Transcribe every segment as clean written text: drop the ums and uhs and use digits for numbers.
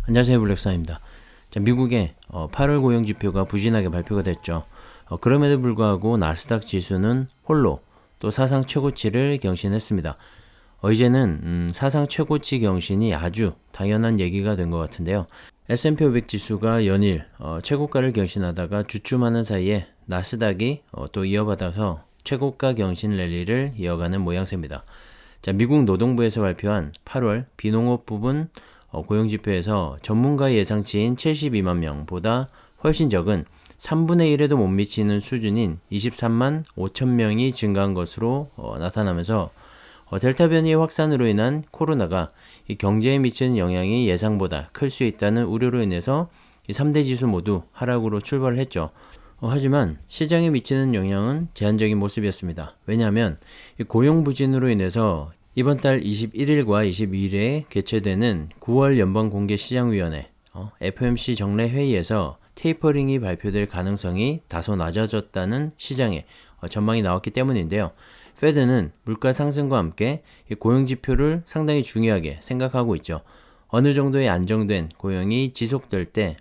안녕하세요, 블랙사입니다. 자, 미국의 8월 고용지표가 부진하게 발표가 됐죠. 그럼에도 불구하고 나스닥 지수는 홀로 또 사상 최고치를 경신했습니다. 이제는 사상 최고치 경신이 아주 당연한 얘기가 된 것 같은데요. S&P 500 지수가 연일 최고가를 경신하다가 주춤하는 사이에 나스닥이 또 이어받아서 최고가 경신 랠리를 이어가는 모양새입니다. 자, 미국 노동부에서 발표한 8월 비농업 부분 고용지표에서 전문가의 예상치인 72만 명보다 훨씬 적은 3분의 1에도 못 미치는 수준인 23만 5천 명이 증가한 것으로 나타나면서 델타 변이의 확산으로 인한 코로나가 이 경제에 미치는 영향이 예상보다 클 수 있다는 우려로 인해서 이 3대 지수 모두 하락으로 출발을 했죠. 하지만 시장에 미치는 영향은 제한적인 모습이었습니다. 왜냐하면 이 고용 부진으로 인해서 이번 달 21일과 22일에 개최되는 9월 연방공개시장위원회 FOMC 정례 회의에서 테이퍼링이 발표될 가능성이 다소 낮아졌다는 시장의 전망이 나왔기 때문인데요. 페드는 물가 상승과 함께 고용지표를 상당히 중요하게 생각하고 있죠. 어느 정도의 안정된 고용이 지속될 때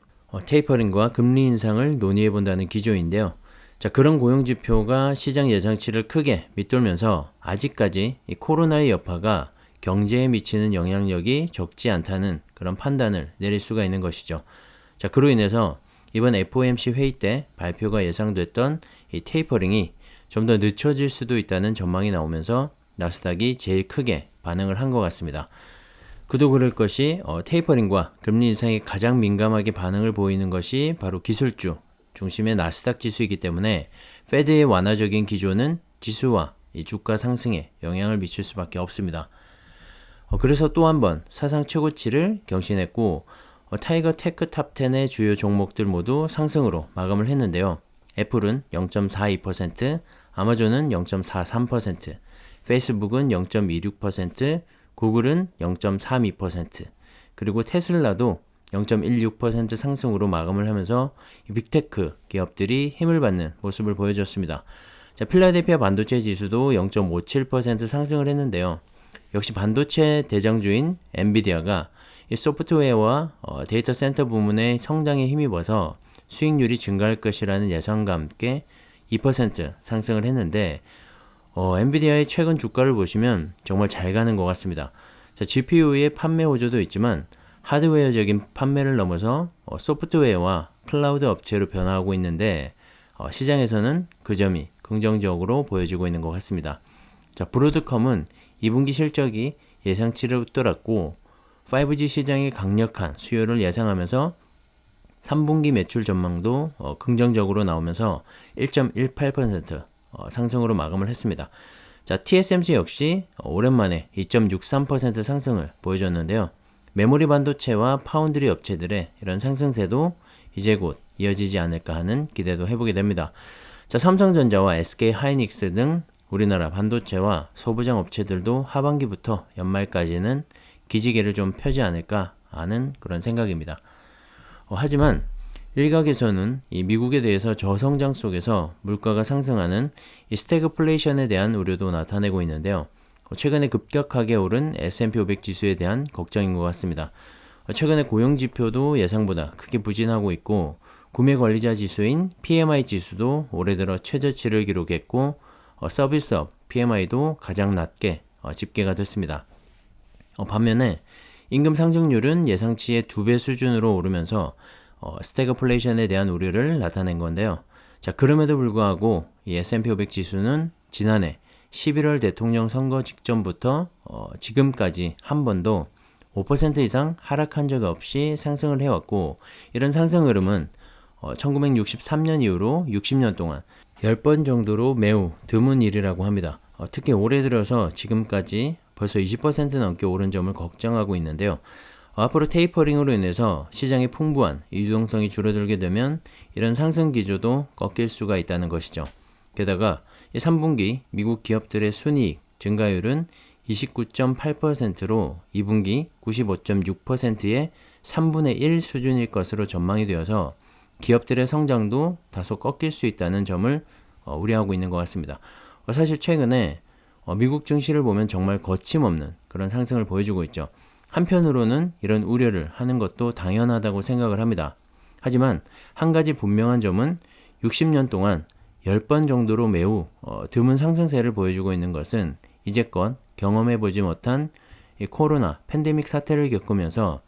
테이퍼링과 금리 인상을 논의해 본다는 기조인데요. 자, 그런 고용지표가 시장 예상치를 크게 밑돌면서 아직까지 이 코로나의 여파가 경제에 미치는 영향력이 적지 않다는 그런 판단을 내릴 수가 있는 것이죠. 자, 그로 인해서 이번 FOMC 회의 때 발표가 예상됐던 이 테이퍼링이 좀 더 늦춰질 수도 있다는 전망이 나오면서 나스닥이 제일 크게 반응을 한 것 같습니다. 그도 그럴 것이 테이퍼링과 금리 인상에 가장 민감하게 반응을 보이는 것이 바로 기술주 중심의 나스닥 지수이기 때문에 페드의 완화적인 기조는 지수와 이 주가 상승에 영향을 미칠 수밖에 없습니다. 그래서 또 한 번 사상 최고치를 경신했고 타이거 테크 탑10의 주요 종목들 모두 상승으로 마감을 했는데요. 애플은 0.42%, 아마존은 0.43%, 페이스북은 0.26%, 구글은 0.32%, 그리고 테슬라도 0.16% 상승으로 마감을 하면서 빅테크 기업들이 힘을 받는 모습을 보여줬습니다. 자, 필라델피아 반도체 지수도 0.57% 상승을 했는데요. 역시 반도체 대장주인 엔비디아가 이 소프트웨어와 데이터 센터 부문의 성장에 힘입어서 수익률이 증가할 것이라는 예상과 함께 2% 상승을 했는데 엔비디아의 최근 주가를 보시면 정말 잘 가는 것 같습니다. 자, GPU의 판매 호조도 있지만 하드웨어적인 판매를 넘어서 소프트웨어와 클라우드 업체로 변화하고 있는데 시장에서는 그 점이 긍정적으로 보여지고 있는 것 같습니다. 자, 브로드컴은 2분기 실적이 예상치를 웃돌았고 5G 시장의 강력한 수요를 예상하면서 3분기 매출 전망도 긍정적으로 나오면서 1.18% 상승으로 마감을 했습니다. 자, TSMC 역시 오랜만에 2.63% 상승을 보여줬는데요. 메모리 반도체와 파운드리 업체들의 이런 상승세도 이제 곧 이어지지 않을까 하는 기대도 해보게 됩니다. 자, 삼성전자와 SK 하이닉스 등 우리나라 반도체와 소부장 업체들도 하반기부터 연말까지는 기지개를 좀 펴지 않을까 하는 그런 생각입니다. 하지만 일각에서는 이 미국에 대해서 저성장 속에서 물가가 상승하는 이 스태그플레이션에 대한 우려도 나타내고 있는데요. 최근에 급격하게 오른 S&P 500 지수에 대한 걱정인 것 같습니다. 최근에 고용지표도 예상보다 크게 부진하고 있고 구매관리자 지수인 PMI 지수도 올해 들어 최저치를 기록했고 서비스업 PMI도 가장 낮게 집계가 됐습니다. 반면에 임금 상승률은 예상치의 2배 수준으로 오르면서 스태그플레이션에 대한 우려를 나타낸 건데요. 자, 그럼에도 불구하고 이 S&P 500 지수는 지난해 11월 대통령 선거 직전부터 지금까지 한 번도 5% 이상 하락한 적 없이 상승을 해왔고 이런 상승 흐름은 1963년 이후로 60년 동안 10번 정도로 매우 드문 일이라고 합니다. 특히 올해 들어서 지금까지 벌써 20% 넘게 오른 점을 걱정하고 있는데요. 앞으로 테이퍼링으로 인해서 시장의 풍부한 유동성이 줄어들게 되면 이런 상승 기조도 꺾일 수가 있다는 것이죠. 게다가 3분기 미국 기업들의 순이익 증가율은 29.8%로 2분기 95.6%의 3분의 1 수준일 것으로 전망이 되어서 기업들의 성장도 다소 꺾일 수 있다는 점을 우려하고 있는 것 같습니다. 사실 최근에 미국 증시를 보면 정말 거침없는 그런 상승을 보여주고 있죠. 한편으로는 이런 우려를 하는 것도 당연하다고 생각을 합니다. 하지만 한 가지 분명한 점은 60년 동안 10번 정도로 매우 드문 상승세를 보여주고 있는 것은 이제껏 경험해보지 못한 이 코로나 팬데믹 사태를 겪으면서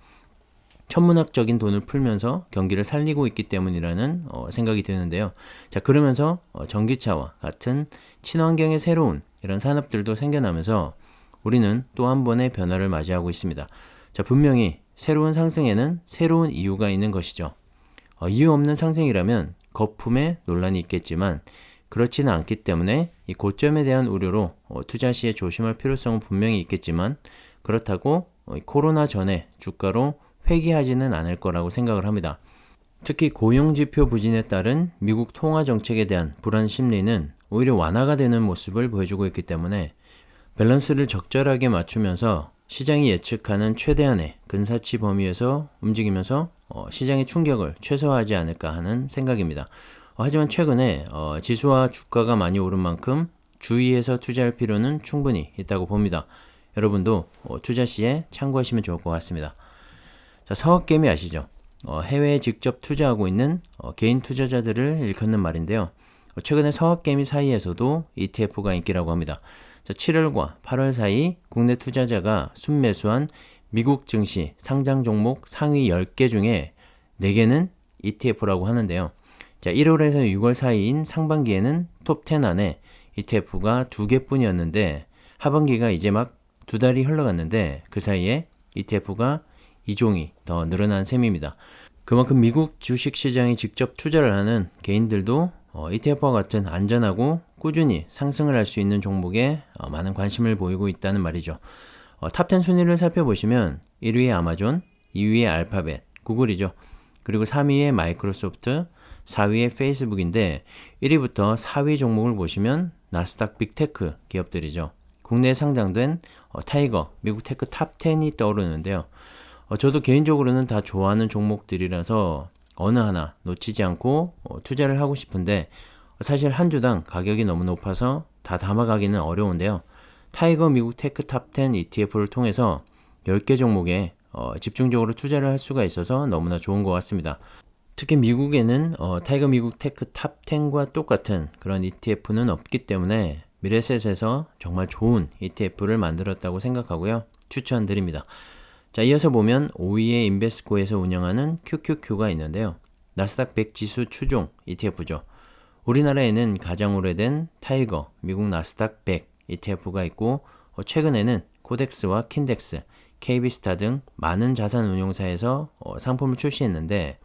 천문학적인 돈을 풀면서 경기를 살리고 있기 때문이라는 생각이 드는데요. 자, 그러면서 전기차와 같은 친환경의 새로운 이런 산업들도 생겨나면서 우리는 또 한 번의 변화를 맞이하고 있습니다. 자, 분명히 새로운 상승에는 새로운 이유가 있는 것이죠. 이유 없는 상승이라면 거품에 논란이 있겠지만 그렇지는 않기 때문에 이 고점에 대한 우려로 투자 시에 조심할 필요성은 분명히 있겠지만 그렇다고 코로나 전에 주가로 회귀하지는 않을 거라고 생각을 합니다. 특히 고용지표 부진에 따른 미국 통화 정책에 대한 불안 심리는 오히려 완화가 되는 모습을 보여주고 있기 때문에 밸런스를 적절하게 맞추면서 시장이 예측하는 최대한의 근사치 범위에서 움직이면서 시장의 충격을 최소화하지 않을까 하는 생각입니다. 하지만 최근에 지수와 주가가 많이 오른 만큼 주의해서 투자할 필요는 충분히 있다고 봅니다. 여러분도 투자 시에 참고하시면 좋을 것 같습니다. 자, 서학개미 아시죠? 해외에 직접 투자하고 있는 개인 투자자들을 일컫는 말인데요. 최근에 서학개미 사이에서도 ETF가 인기라고 합니다. 자, 7월과 8월 사이 국내 투자자가 순매수한 미국 증시 상장 종목 상위 10개 중에 4개는 ETF라고 하는데요. 자, 1월에서 6월 사이인 상반기에는 톱10 안에 ETF가 2개뿐이었는데 하반기가 이제 막 2달이 흘러갔는데 그 사이에 ETF가 2종이 더 늘어난 셈입니다. 그만큼 미국 주식시장에 직접 투자를 하는 개인들도 ETF와 같은 안전하고 꾸준히 상승을 할 수 있는 종목에 많은 관심을 보이고 있다는 말이죠. 탑10 순위를 살펴보시면 1위에 아마존, 2위에 알파벳, 구글이죠. 그리고 3위에 마이크로소프트, 4위에 페이스북인데 1위부터 4위 종목을 보시면 나스닥 빅테크 기업들이죠. 국내에 상장된 타이거, 미국 테크 탑10이 떠오르는데요. 저도 개인적으로는 다 좋아하는 종목들이라서 어느 하나 놓치지 않고 투자를 하고 싶은데 사실 한 주당 가격이 너무 높아서 다 담아가기는 어려운데요. 타이거 미국 테크 탑10 ETF를 통해서 10개 종목에 집중적으로 투자를 할 수가 있어서 너무나 좋은 것 같습니다. 특히 미국에는 타이거 미국 테크 탑10과 똑같은 그런 ETF는 없기 때문에 미래셋에서 정말 좋은 ETF를 만들었다고 생각하고요. 추천드립니다. 자, 이어서 보면 5위에 인베스코에서 운영하는 QQQ가 있는데요. 나스닥 100 지수 추종 ETF죠. 우리나라에는 가장 오래된 타이거 미국 나스닥 100 ETF가 있고 최근에는 코덱스와 킨덱스, KB스타 등 많은 자산 운용사에서 상품을 출시했는데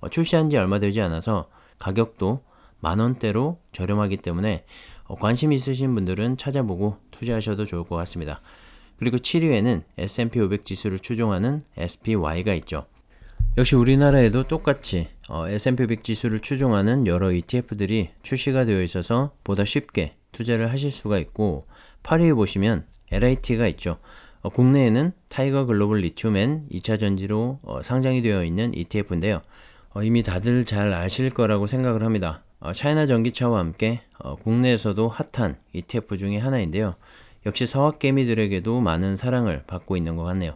출시한 지 얼마 되지 않아서 가격도 만원대로 저렴하기 때문에 관심 있으신 분들은 찾아보고 투자하셔도 좋을 것 같습니다. 그리고 7위에는 S&P 500 지수를 추종하는 SPY가 있죠. 역시 우리나라에도 똑같이 S&P 500 지수를 추종하는 여러 ETF들이 출시가 되어 있어서 보다 쉽게 투자를 하실 수가 있고 8위에 보시면 LIT가 있죠. 국내에는 타이거 글로벌 리튬 앤 2차전지로 상장이 되어 있는 ETF인데요. 이미 다들 잘 아실 거라고 생각을 합니다. 차이나 전기차와 함께 국내에서도 핫한 ETF 중에 하나인데요. 역시 서학개미들에게도 많은 사랑을 받고 있는 것 같네요.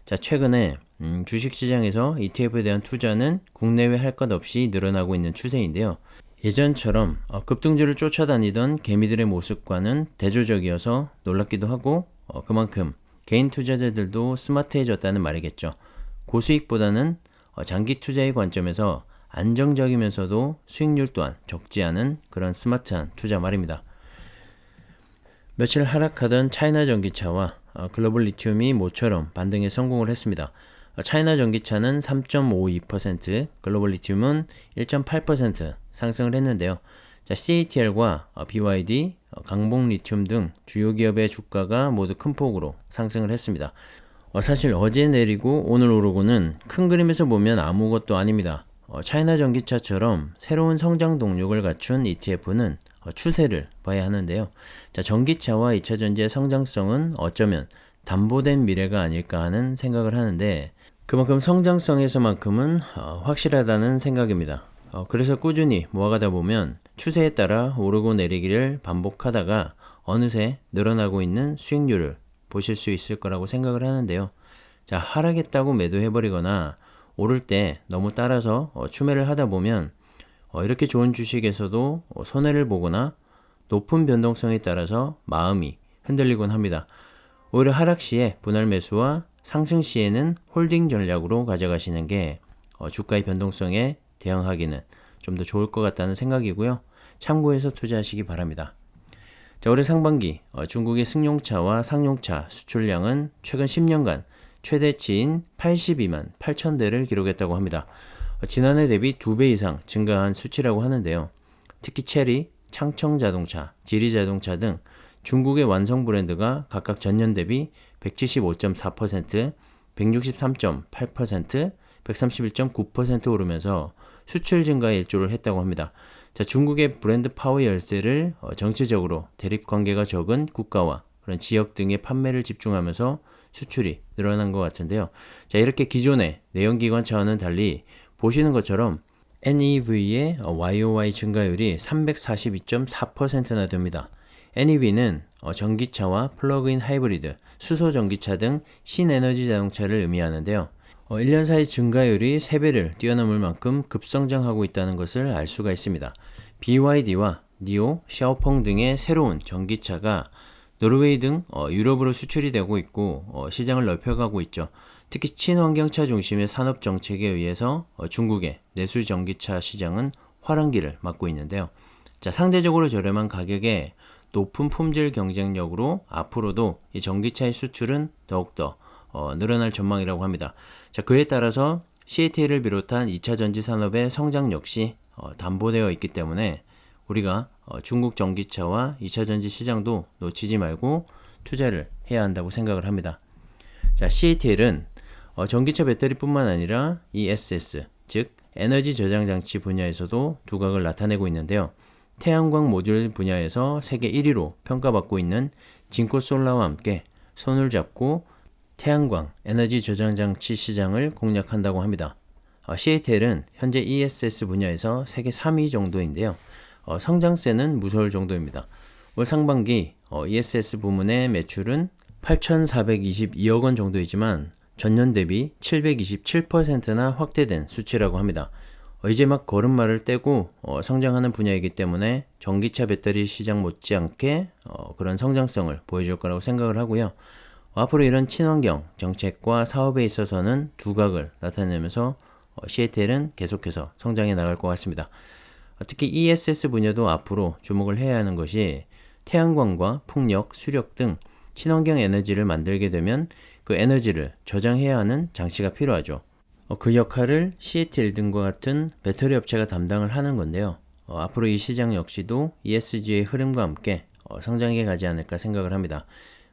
자, 최근에 주식시장에서 ETF에 대한 투자는 국내외 할 것 없이 늘어나고 있는 추세인데요. 예전처럼 급등주를 쫓아다니던 개미들의 모습과는 대조적이어서 놀랍기도 하고 그만큼 개인 투자자들도 스마트해졌다는 말이겠죠. 고수익보다는 장기 투자의 관점에서 안정적이면서도 수익률 또한 적지 않은 그런 스마트한 투자 말입니다. 며칠 하락하던 차이나 전기차와 글로벌 리튬이 모처럼 반등에 성공을 했습니다. 차이나 전기차는 3.52%, 글로벌 리튬은 1.8% 상승을 했는데요. 자, CATL과 BYD, 강봉 리튬 등 주요 기업의 주가가 모두 큰 폭으로 상승을 했습니다. 사실 어제 내리고 오늘 오르고는 큰 그림에서 보면 아무것도 아닙니다. 차이나 전기차처럼 새로운 성장 동력을 갖춘 ETF는 추세를 봐야 하는데요. 자, 전기차와 2차전지의 성장성은 어쩌면 담보된 미래가 아닐까 하는 생각을 하는데 그만큼 성장성에서만큼은 확실하다는 생각입니다. 그래서 꾸준히 모아가다 보면 추세에 따라 오르고 내리기를 반복하다가 어느새 늘어나고 있는 수익률을 보실 수 있을 거라고 생각을 하는데요. 자, 하락했다고 매도해버리거나 오를 때 너무 따라서 추매를 하다 보면 이렇게 좋은 주식에서도 손해를 보거나 높은 변동성에 따라서 마음이 흔들리곤 합니다. 오히려 하락 시에 분할 매수와 상승 시에는 홀딩 전략으로 가져가시는 게 주가의 변동성에 대응하기는 좀 더 좋을 것 같다는 생각이고요. 참고해서 투자하시기 바랍니다. 자, 올해 상반기 중국의 승용차와 상용차 수출량은 최근 10년간 최대치인 82만 8천 대를 기록했다고 합니다. 지난해 대비 2배 이상 증가한 수치라고 하는데요. 특히 체리, 창청자동차, 지리자동차 등 중국의 완성 브랜드가 각각 전년 대비 175.4%, 163.8%, 131.9% 오르면서 수출 증가에 일조를 했다고 합니다. 자, 중국의 브랜드 파워 열쇠를 정치적으로 대립 관계가 적은 국가와 그런 지역 등의 판매를 집중하면서 수출이 늘어난 것 같은데요. 자, 이렇게 기존의 내연기관차와는 달리 보시는 것처럼 NEV의 YOY 증가율이 342.4%나 됩니다. NEV는 전기차와 플러그인 하이브리드, 수소 전기차 등 신에너지 자동차를 의미하는데요. 1년 사이 증가율이 3배를 뛰어넘을 만큼 급성장하고 있다는 것을 알 수가 있습니다. BYD와 니오, 샤오펑 등의 새로운 전기차가 노르웨이 등 유럽으로 수출이 되고 있고 시장을 넓혀가고 있죠. 특히 친환경차 중심의 산업 정책에 의해서 중국의 내수 전기차 시장은 화랑기를 맞고 있는데요. 자, 상대적으로 저렴한 가격에 높은 품질 경쟁력으로 앞으로도 이 전기차의 수출은 더욱더 늘어날 전망이라고 합니다. 자, 그에 따라서 CATL을 비롯한 2차 전지 산업의 성장 역시 담보되어 있기 때문에 우리가 중국 전기차와 2차 전지 시장도 놓치지 말고 투자를 해야 한다고 생각을 합니다. 자, CATL은 전기차 배터리뿐만 아니라 ESS, 즉 에너지 저장 장치 분야에서도 두각을 나타내고 있는데요. 태양광 모듈 분야에서 세계 1위로 평가받고 있는 진코솔라와 함께 손을 잡고 태양광 에너지 저장 장치 시장을 공략한다고 합니다. CATL은 현재 ESS 분야에서 세계 3위 정도인데요. 성장세는 무서울 정도입니다. 올 상반기 ESS 부문의 매출은 8,422억 원 정도이지만 전년 대비 727%나 확대된 수치라고 합니다. 이제 막 걸음마를 떼고 성장하는 분야이기 때문에 전기차 배터리 시장 못지않게 그런 성장성을 보여줄 거라고 생각을 하고요. 앞으로 이런 친환경 정책과 사업에 있어서는 두각을 나타내면서 CATL은 계속해서 성장해 나갈 것 같습니다. 특히 ESS 분야도 앞으로 주목을 해야 하는 것이 태양광과 풍력, 수력 등 친환경 에너지를 만들게 되면 그 에너지를 저장해야 하는 장치가 필요하죠. 그 역할을 CATL 등과 같은 배터리 업체가 담당을 하는 건데요. 앞으로 이 시장 역시도 ESG의 흐름과 함께 성장해 가지 않을까 생각을 합니다.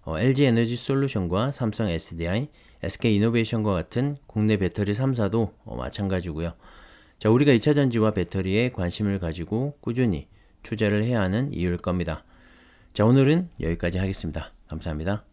LG 에너지 솔루션과 삼성 SDI, SK 이노베이션과 같은 국내 배터리 3사도 마찬가지고요. 자, 우리가 2차 전지와 배터리에 관심을 가지고 꾸준히 투자를 해야 하는 이유일 겁니다. 자, 오늘은 여기까지 하겠습니다. 감사합니다.